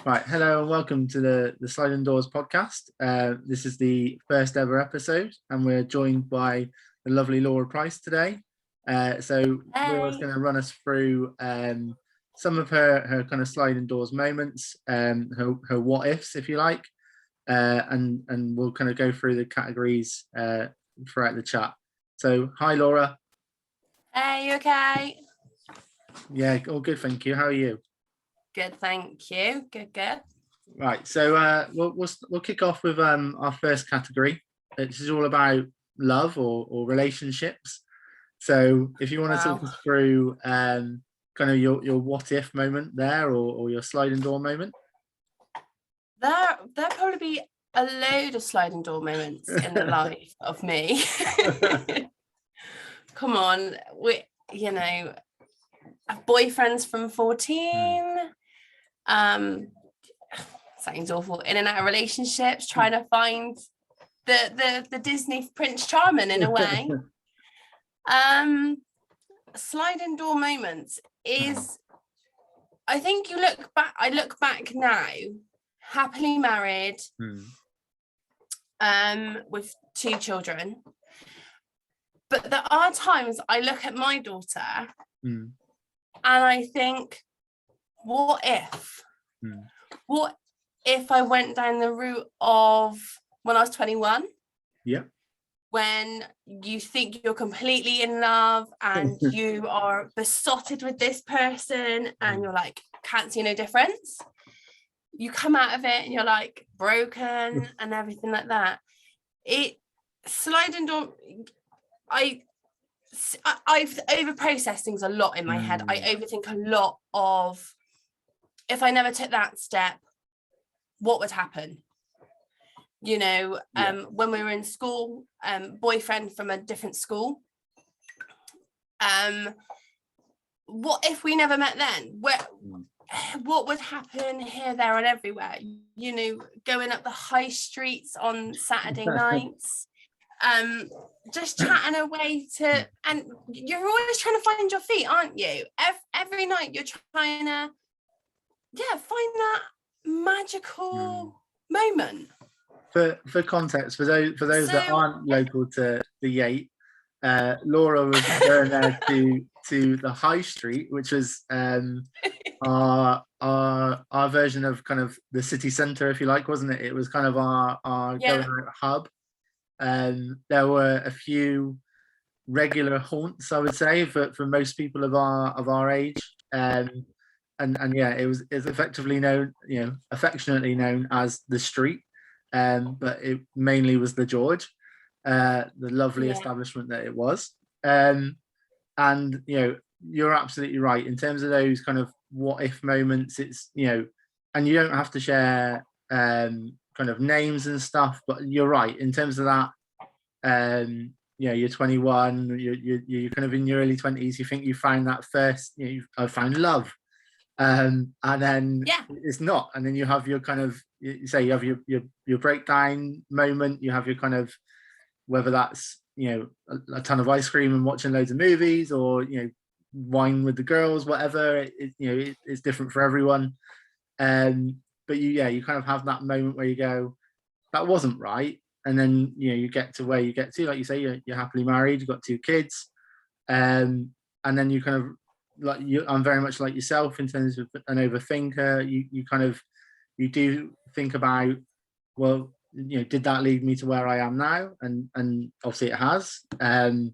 Right, hello and welcome to the Sliding Doors podcast. This is the first ever episode, and we're joined by the lovely Laura Price today. Laura's Hey. going to run us through some of her kind of sliding doors moments, her what ifs, if you like, and we'll kind of go through the categories throughout the chat. So, hi Laura. Hey, you okay? Yeah, all good, thank you. How are you? Good, thank you. Good. Right, so we'll kick off with our first category. This is all about love or relationships. So if you want to talk us through kind of your what if moment there, or your sliding door moment. There'll probably be a load of sliding door moments in the life of me. Come on, boyfriends from 14. Sounds awful. In and out of relationships, trying to find the Disney Prince Charming in a way. Sliding door moments is, I think I look back now, happily married, with 2 children. But there are times I look at my daughter and I think, what if? What if I went down the route of when I was 21? Yeah. When you think you're completely in love and you are besotted with this person and you're like, can't see no difference. You come out of it and you're like broken and everything like that. Sliding door, I've overprocessed things a lot in my head. I overthink a lot of, if I never took that step, what would happen? When we were in school, boyfriend from a different school. What if we never met then? What would happen here, there, and everywhere? Going up the high streets on Saturday nights, just chatting away and you're always trying to find your feet, aren't you? Every night you're trying to, find that magical moment. For context, for those that aren't local to the Yate, Laura was going there to the high street, which was our version of kind of the city centre, if you like, wasn't it? It was kind of our going out hub. There were a few regular haunts, I would say, for most people of our age. And it was effectively known, affectionately known as the street. But it mainly was the George, the lovely establishment that it was. And you're absolutely right in terms of those kind of what if moments. It's and you don't have to share kind of names and stuff, but you're right in terms of that. You're 21, you're kind of in your early 20s. You think you find that first, I found love. And then it's not, and then you have your kind of, you say you have your breakdown moment. You have your kind of, whether that's a ton of ice cream and watching loads of movies, or wine with the girls, whatever. It's different for everyone. But you kind of have that moment where you go, that wasn't right. And then you get to where you get to, like you say, you're happily married, you've got 2 kids, and then you kind of, like I'm very much like yourself in terms of an overthinker. You do think about, well, did that lead me to where I am now? And obviously it has. And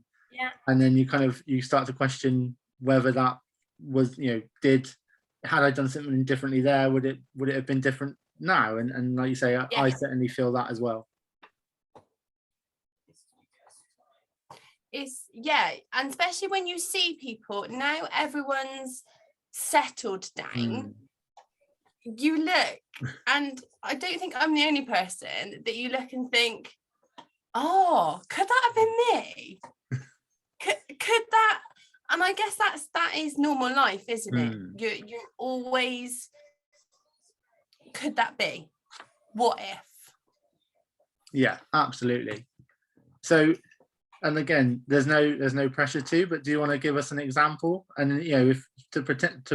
then you start to question whether that was, had I done something differently there, would it have been different now? And like you say, I certainly feel that as well. And especially when you see people now, everyone's settled down. You look, and I don't think I'm the only person that you look and think, oh, could that have been me? could that? And I guess that is normal life, isn't it? You're always, could that be? What if? Yeah, absolutely. So, and again, there's no pressure to, but do you want to give us an example? And if to protect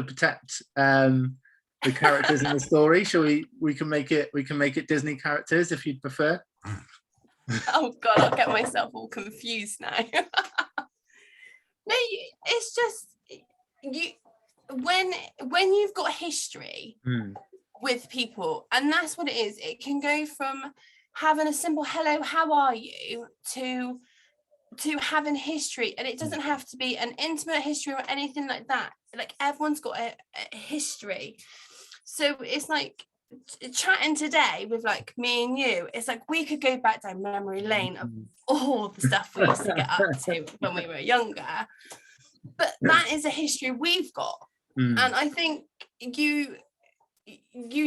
the characters in the story. Shall we can make it Disney characters if you'd prefer. Oh God, I'll get myself all confused now. No, it's just you when you've got history with people, and that's what it is. It can go from having a simple hello, how are you, to having history, and it doesn't have to be an intimate history or anything like that. Like everyone's got a history, so it's like chatting today with like me and you, it's like we could go back down memory lane of all the stuff we used to get up to when we were younger, but that is a history we've got. And I think you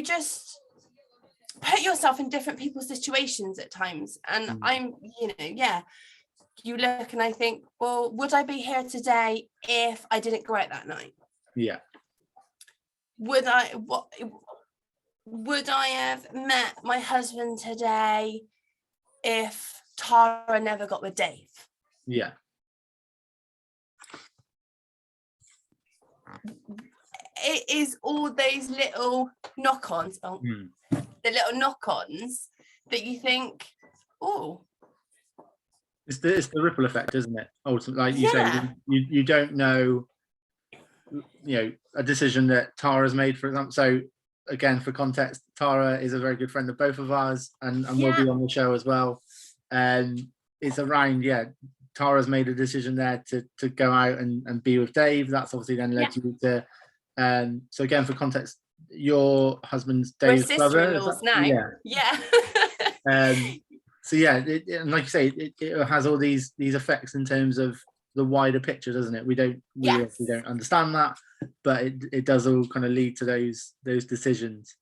just put yourself in different people's situations at times, and I'm, you look and I think, well, would I be here today if I didn't go out that night? Yeah. Would I have met my husband today if Tara never got with Dave? Yeah. It is all those little knock-ons, the little knock-ons that you think, oh. It's the ripple effect, isn't it? Ultimately, like you say, you don't know, a decision that Tara's made, for example. So again, for context, Tara is a very good friend of both of ours, and will be on the show as well. It's around, Tara's made a decision there to go out and be with Dave. That's obviously then led you to. So again, for context, your husband's Dave's brother. Now. Yeah. So and like you say, it has all these effects in terms of the wider picture, doesn't it? We don't understand that, but it does all kind of lead to those decisions.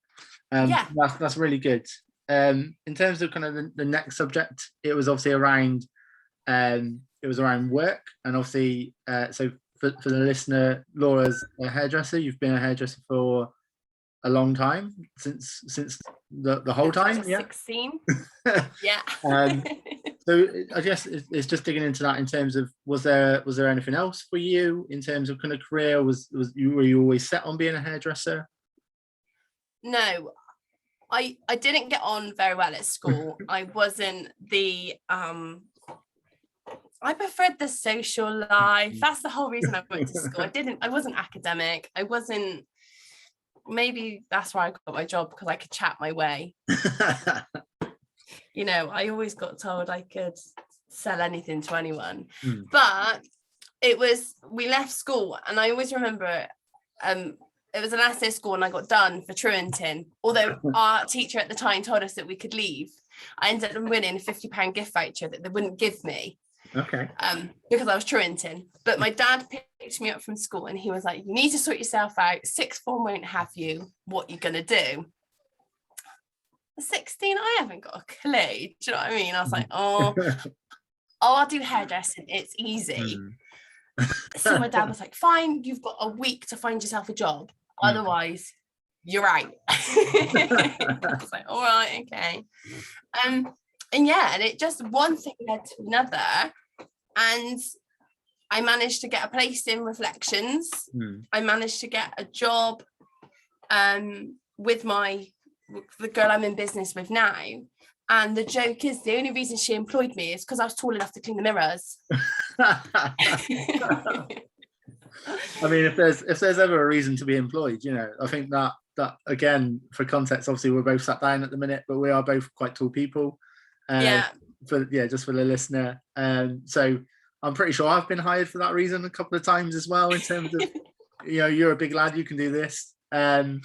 That's really good. In terms of kind of the next subject, it was obviously around work, and obviously so for the listener, Laura's a hairdresser. You've been a hairdresser for a long time, since the whole time. 16. Yeah. So I guess it's just digging into that in terms of, was there anything else for you in terms of kind of career? Were you always set on being a hairdresser? No, I didn't get on very well at school. I wasn't the I preferred the social life. That's the whole reason I went to school. I wasn't academic. Maybe that's why I got my job, because I could chat my way. I always got told I could sell anything to anyone. But we left school, and I always remember it was the last day of school and I got done for truanting. Although our teacher at the time told us that we could leave, I ended up winning a £50 gift voucher that they wouldn't give me. Okay. Because I was truanting. But my dad picked me up from school and he was like, you need to sort yourself out. Sixth form won't have you. What are you going to do? 16, I haven't got a clue. Do you know what I mean? I was like, I'll do hairdressing. It's easy. So my dad was like, fine, you've got a week to find yourself a job. Otherwise, you're out. I was like, all right, okay. And it just, one thing led to another. And I managed to get a place in Reflections. I managed to get a job with the girl I'm in business with now. And the joke is, the only reason she employed me is because I was tall enough to clean the mirrors. I mean, if there's ever a reason to be employed, I think that again, for context, obviously we're both sat down at the minute, but we are both quite tall people. Just for the listener. So I'm pretty sure I've been hired for that reason a couple of times as well, in terms of, you're a big lad, you can do this. So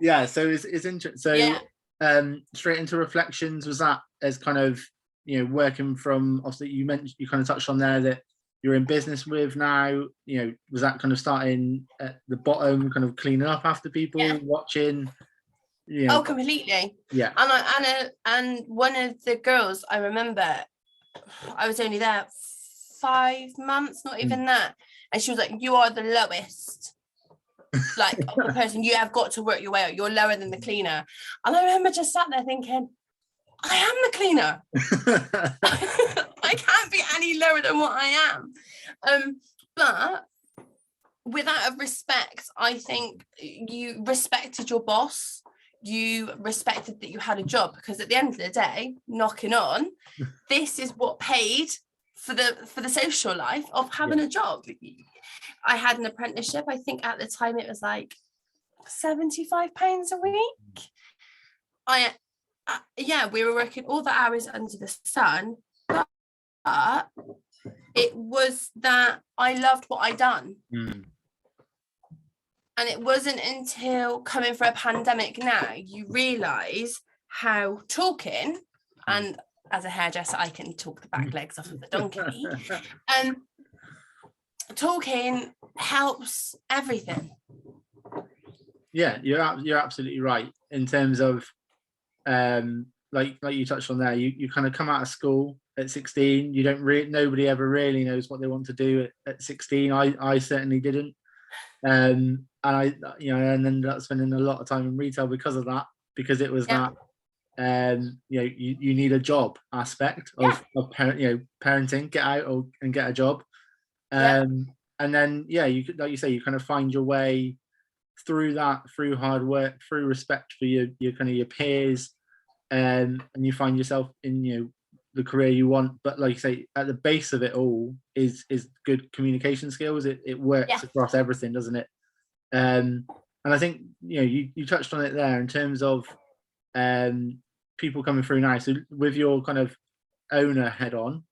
it's interesting. So straight into Reflections, was that as kind of, working from, obviously you mentioned, you kind of touched on there that you're in business with now, was that kind of starting at the bottom, kind of cleaning up after people, watching? Oh, completely. Yeah. And one of the girls, I remember, I was only there 5 months, not even that, and she was like, you are the lowest like the person, you have got to work your way out, you're lower than the cleaner. And I remember just sat there thinking, I am the cleaner. I can't be any lower than what I am. But with out of respect, I think you respected your boss. You respected that you had a job, because at the end of the day, knocking on, this is what paid for the social life of having a job. I had an apprenticeship. I think at the time it was like £75 a week. We were working all the hours under the sun, but it was that I loved what I done. And it wasn't until coming for a pandemic now you realise how talking, and as a hairdresser I can talk the back legs off of the donkey, talking helps everything. Yeah, you're absolutely right in terms of like you touched on there, you kind of come out of school at 16, you don't nobody ever really knows what they want to do at 16. I certainly didn't. And I and ended up spending a lot of time in retail because of that, because it was that you need a job aspect of parenting, get out and get a job, and then you, like you say, you kind of find your way through that, through hard work, through respect for your kind of your peers, and you find yourself in the career you want. But like you say, at the base of it all is good communication skills. It works across everything, doesn't it? And I think you touched on it there in terms of people coming through now. So with your kind of owner head on,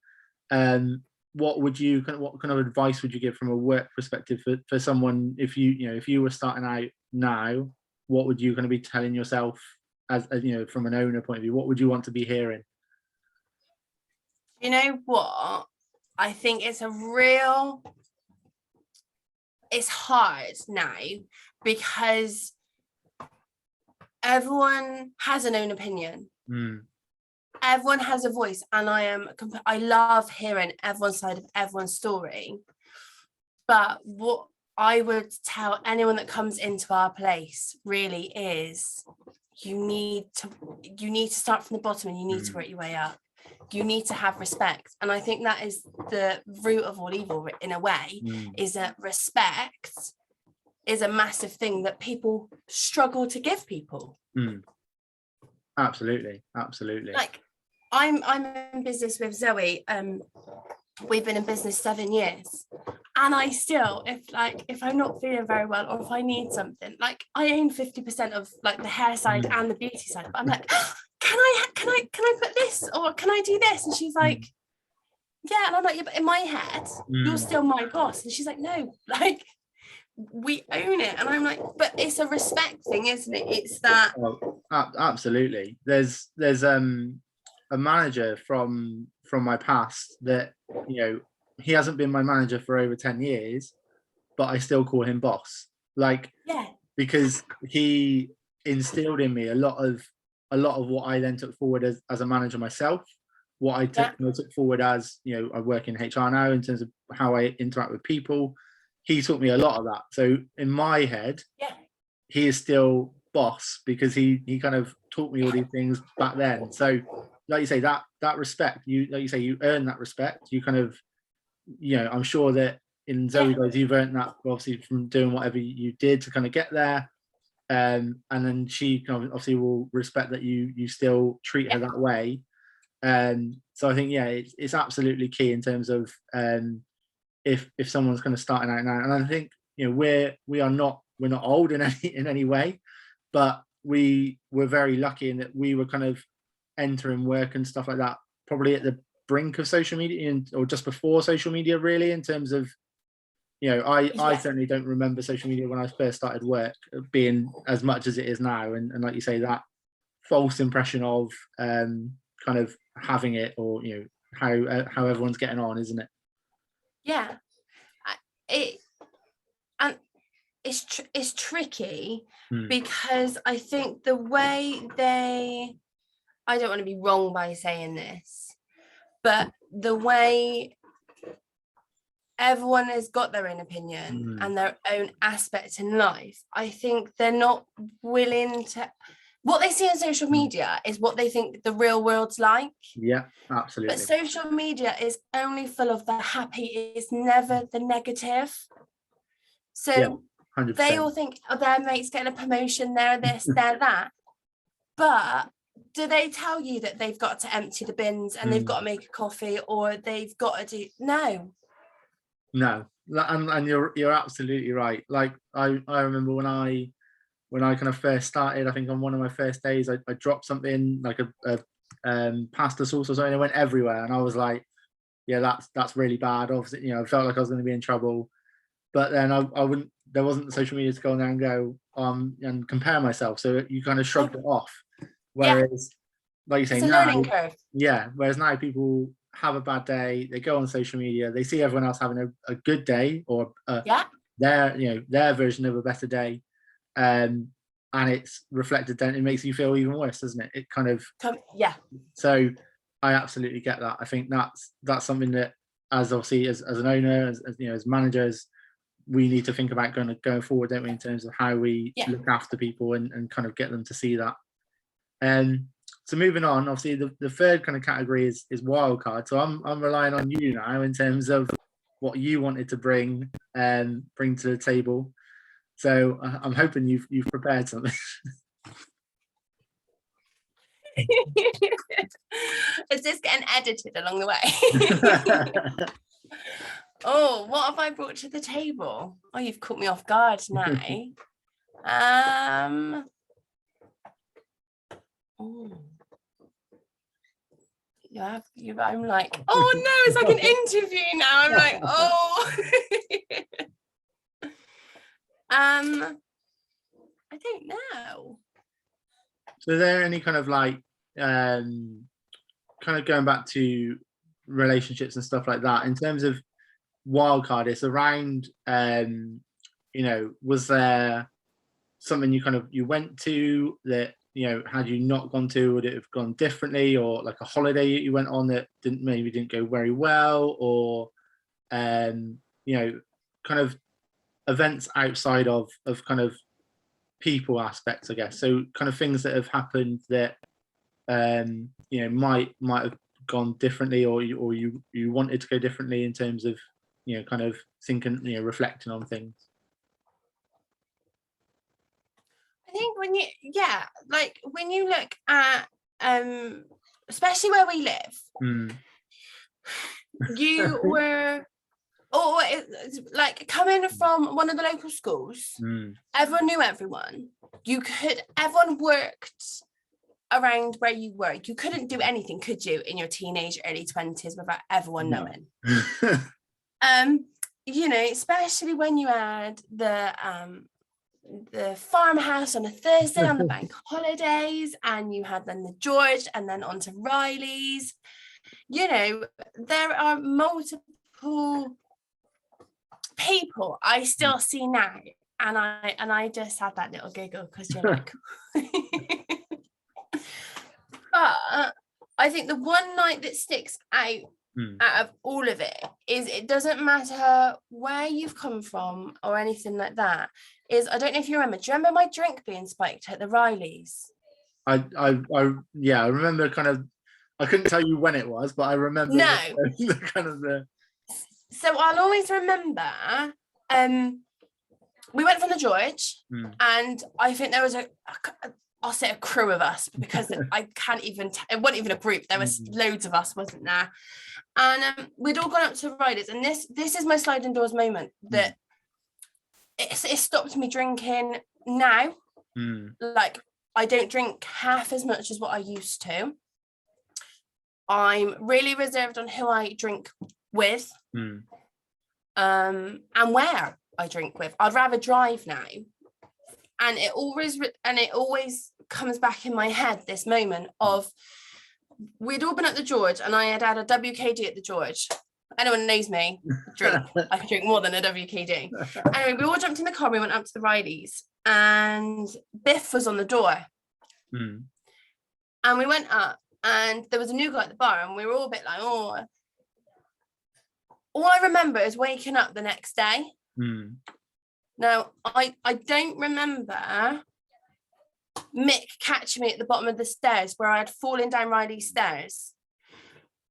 what kind of advice would you give from a work perspective for someone, if you were starting out now, what would you kind of be telling yourself as from an owner point of view? What would you want to be hearing? You know what? I think it's hard now because everyone has an own opinion. Everyone has a voice, and I love hearing everyone's side of everyone's story. But what I would tell anyone that comes into our place really is you need to start from the bottom, and you need to work your way up. You need to have respect. And I think that is the root of all evil in a way, is that respect is a massive thing that people struggle to give people. Absolutely. Like I'm in business with Zoe. We've been in business 7 years, and I still, if I'm not feeling very well, or if I need something, like I own 50% of like the hair side and the beauty side, but I'm like, can I put this, or can I do this? And she's like, yeah. And I'm like, yeah, but in my head, you're still my boss. And she's like, no, like we own it. And I'm like, but it's a respect thing, isn't it? It's that. Well, absolutely. There's a manager from my past that he hasn't been my manager for over 10 years, but I still call him boss, because he instilled in me a lot of what I then took forward as a manager myself, what I took forward as I work in HR now in terms of how I interact with people. He taught me a lot of that. So in my head, he is still boss because he kind of taught me all these things back then. So like you say, that respect, you earn that respect. You kind of, I'm sure that in Zoe's eyes, you've earned that obviously from doing whatever you did to kind of get there. And then she kind of obviously will respect that you still treat her that way. So I think it's absolutely key in terms of if someone's kind of starting out now. And I think we're not old in any way, but we were very lucky in that we were kind of entering work and stuff like that probably at the brink of social media, or just before social media, really, in terms of I certainly don't remember social media when I first started work being as much as it is now, and like you say, that false impression of kind of having it, or how everyone's getting on, isn't it? It's tricky because I think the way I don't want to be wrong by saying this, but the way everyone has got their own opinion and their own aspect in life, I think they're not willing to. What they see on social media is what they think the real world's like. Yeah, absolutely. But social media is only full of the happy. It's never the negative. So 100%. they all think, oh, their mate's getting a promotion, they're this, they're that. But do they tell you that they've got to empty the bins and they've got to make a coffee, or they've got to do? No. And you're absolutely right. Like I remember when I kind of first started, I think on one of my first days, I dropped something like a pasta sauce or something. It went everywhere, and I was like, yeah, that's really bad. Obviously, you know, I felt like I was going to be in trouble. But then I wouldn't. There wasn't social media to go on there and go and compare myself. So you kind of shrugged it off. Whereas, like you say, it's a now, learning curve. yeah. Whereas now people have a bad day, they go on social media, they see everyone else having a good day, or their version of a better day, and it's reflected. Then it makes you feel even worse, doesn't it? It kind of So I absolutely get that. I think that's something that, as obviously as an owner, as you know, as managers, we need to think about going forward, don't we, in terms of how we look after people and kind of get them to see that. So moving on, obviously the third kind of category is wildcard. So I'm relying on you now in terms of what you wanted to bring to the table. So I'm hoping you've prepared something. Is this getting edited along the way? Oh, what have I brought to the table? Oh, you've caught me off guard now. I'm like, oh no, it's like an interview now. I'm like, oh. I don't know. So, is there any kind of like, kind of going back to relationships and stuff like that in terms of wildcard? It's around, you know, was there something you went to that, you know, had you not gone to, would it have gone differently, or like a holiday that you went on that didn't go very well, or you know, kind of events outside of kind of people aspects, I guess. So kind of things that have happened that you know, might have gone differently, or you wanted to go differently in terms of, you know, kind of thinking, you know, reflecting on things. I think when you look at especially where we live, you were, or like coming from one of the local schools, everyone knew everyone. Everyone worked around where you were. You couldn't do anything, could you, in your teenage, early 20s without everyone knowing? You know, especially when you had the farmhouse on a Thursday on the bank holidays, and you had then the George, and then on to Riley's. You know, there are multiple people I still see now, and I just had that little giggle because you're like. But I think the one night that sticks out of all of it is, it doesn't matter where you've come from or anything like that, is, I don't know if you remember, do you remember my drink being spiked at the Riley's? I remember kind of, I couldn't tell you when it was, but I remember So I'll always remember, we went from the George, and I think there was I'll say a crew of us, because I can't even, it wasn't even a group, there was loads of us, wasn't there? And we'd all gone up to Riders, and this is my sliding doors moment, that it stopped me drinking now. Like, I don't drink half as much as what I used to. I'm really reserved on who I drink with, and where I drink with. I'd rather drive now. And it always comes back in my head, this moment of, we'd all been at the George, and I had a WKD at the George. Anyone knows me, I can drink more than a WKD. Anyway, we all jumped in the car, we went up to the Riley's, and Biff was on the door. And we went up, and there was a new guy at the bar, and we were all a bit like, oh. All I remember is waking up the next day. Now, I don't remember Mick catching me at the bottom of the stairs where I had fallen down Riley's stairs.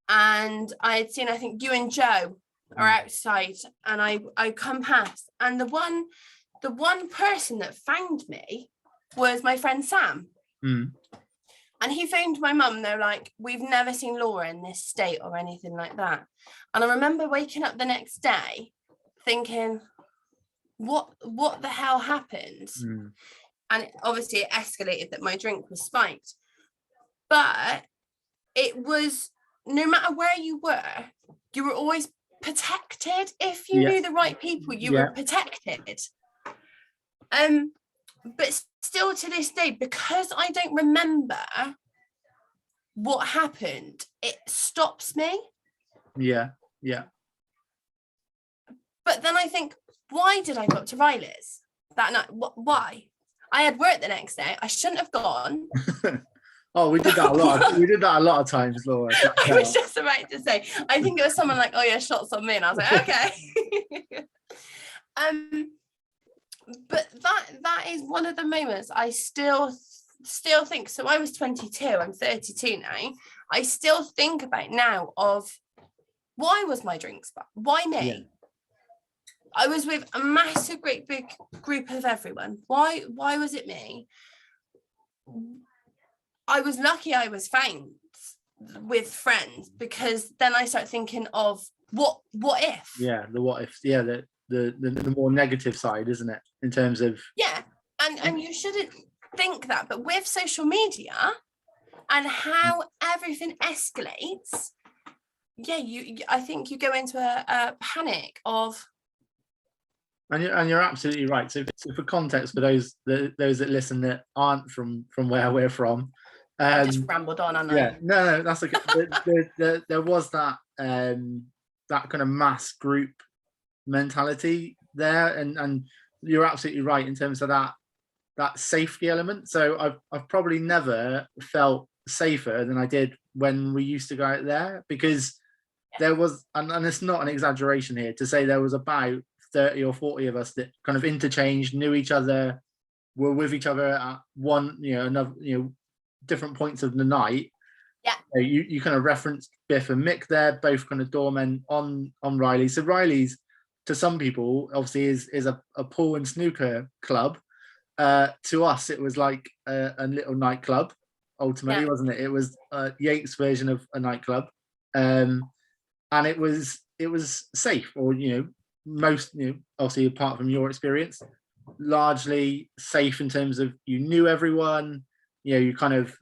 And I had seen, I think, you and Joe are outside, and I come past, and the one person that found me was my friend Sam. And he phoned my mum. They're like, we've never seen Laura in this state or anything like that. And I remember waking up the next day thinking, what the hell happened? And obviously it escalated that my drink was spiked. But it was, no matter where you were always protected. If you knew the right people, you were protected. But still to this day, because I don't remember what happened, it stops me. Yeah. But then I think, why did I go up to Riley's that night? Why? I had work the next day. I shouldn't have gone. Oh, we did that a lot. We did that a lot of times, Laura. I was just about to say, I think it was someone like, oh yeah, shots on me. And I was like, okay. But that is one of the moments I still think. So I was 22, I'm 32 now. I still think about now of, why was my drink spiked? Why me? Yeah. I was with a massive, great big group of everyone. Why was it me? I was lucky I was found with friends, because then I start thinking of what if? Yeah, the what if. Yeah, the more negative side, isn't it? In terms of and you shouldn't think that, but with social media and how everything escalates, I think you go into a panic of. And you're absolutely right. So for context, for those that listen that aren't from where we're from, I just rambled on. Yeah, no, that's okay. there was that that kind of mass group mentality there, and you're absolutely right in terms of that safety element. So I've probably never felt safer than I did when we used to go out there, because there was, and it's not an exaggeration here to say there was about 30 or 40 of us that kind of interchanged, knew each other, were with each other at another different points of the night. Yeah. So you kind of referenced Biff and Mick there, both kind of doormen on Riley. So Riley's, to some people, obviously is a pool and snooker club. To us, it was like a little nightclub, ultimately, wasn't it? It was Yates' version of a nightclub, and it was safe, or most, obviously apart from your experience, largely safe in terms of you knew everyone. You kind of,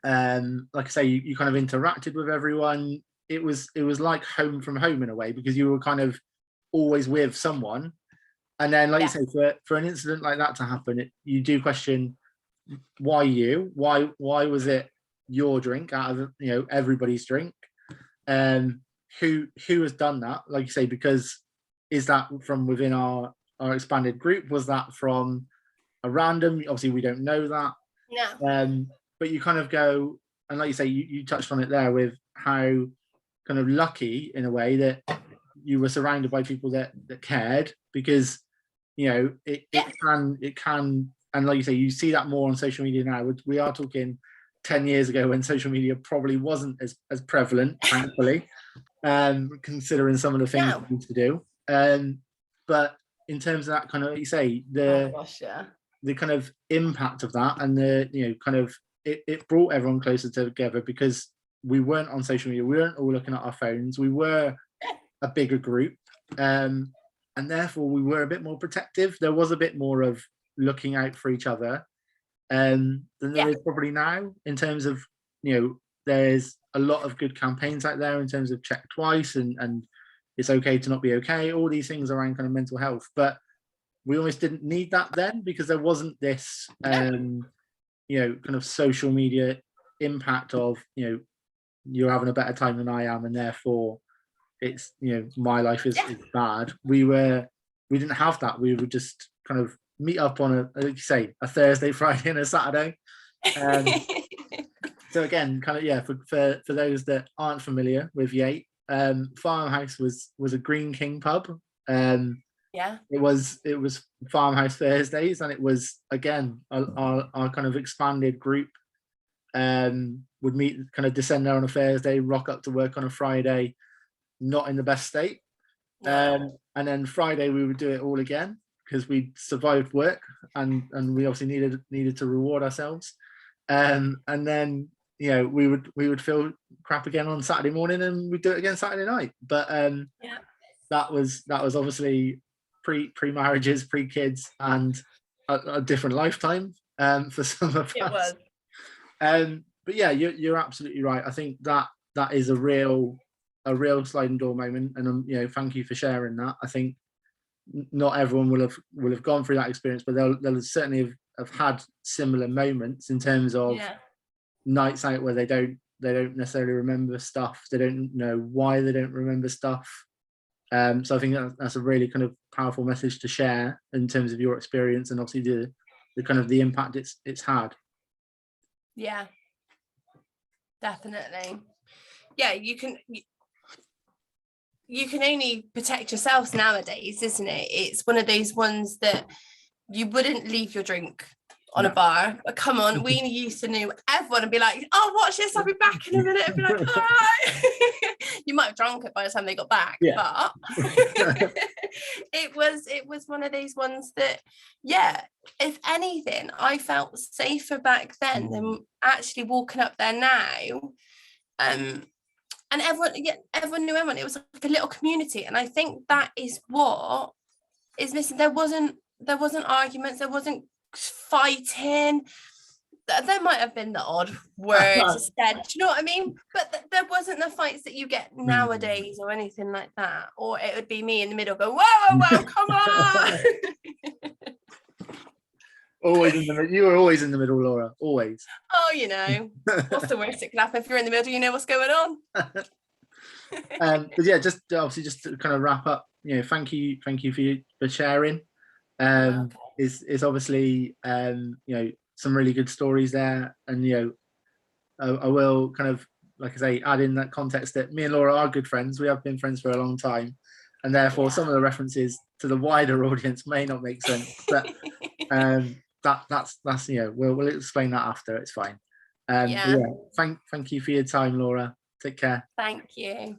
like I say, you kind of interacted with everyone. It was like home from home in a way, because you were kind of always with someone. And then, like you say, for an incident like that to happen, you do question, why you? Why was it your drink out of everybody's drink? Who has done that? Like you say, because is that from within our expanded group? Was that from a random? Obviously, we don't know that. Yeah. But you kind of go, and like you say, you touched on it there with how kind of lucky in a way that you were surrounded by people that cared, because it can, and like you say, you see that more on social media now. We are talking 10 years ago, when social media probably wasn't as prevalent, thankfully, considering some of the things we need to do. But in terms of that kind of, like you say, the kind of impact of that, and the kind of it brought everyone closer together, because we weren't on social media, we weren't all looking at our phones, we were a bigger group, and therefore we were a bit more protective. There was a bit more of looking out for each other than there is probably now, in terms of there's a lot of good campaigns out there in terms of check twice, and it's okay to not be okay, all these things around kind of mental health. But we almost didn't need that then, because there wasn't this kind of social media impact of you're having a better time than I am, and therefore it's my life is bad. We didn't have that. We would just kind of meet up on like you say, a Thursday, Friday, and a Saturday. So again, kind of for those that aren't familiar with Yate, Farmhouse was a Green King pub. It was Farmhouse Thursdays, and it was again our kind of expanded group would meet, kind of descend there on a Thursday, rock up to work on a Friday, not in the best state, And then Friday we would do it all again because we survived work and we obviously needed to reward ourselves. And then we would feel crap again on Saturday morning, and we'd do it again Saturday night. But that was obviously pre-marriages, pre-kids, and a different lifetime for some of us. It was. But yeah, you're absolutely right. I think that is a real sliding door moment, and thank you for sharing that. I think not everyone will have gone through that experience, but they'll certainly have had similar moments in terms of nights out where they don't necessarily remember stuff. They don't know why they don't remember stuff. So I think that's a really kind of powerful message to share in terms of your experience, and obviously the kind of the impact it's had. Yeah, definitely. Yeah, you can only protect yourselves nowadays, isn't it? It's one of those ones that you wouldn't leave your drink on a bar. But come on, we used to know everyone and be like, oh, watch this, I'll be back in a minute, and be like, all right. You might have drunk it by the time they got back, but it was one of those ones that, if anything, I felt safer back then than actually walking up there now. And everyone knew everyone. It was like a little community, and I think that is what is missing. There wasn't arguments, there wasn't fighting. There might have been the odd words said, do you know what I mean? But there wasn't the fights that you get nowadays or anything like that. Or it would be me in the middle go, whoa, come on. Always in the middle. You were always in the middle, Laura. Always. Oh, what's the worst that could happen? If you're in the middle, you know what's going on. But yeah, just to kind of wrap up, thank you for sharing. Is obviously some really good stories there, and I will kind of, like I say, add in that context that me and Laura are good friends. We have been friends for a long time, and therefore some of the references to the wider audience may not make sense, but that's we'll explain that after. It's fine. Thank you for your time, Laura. Take care. Thank you.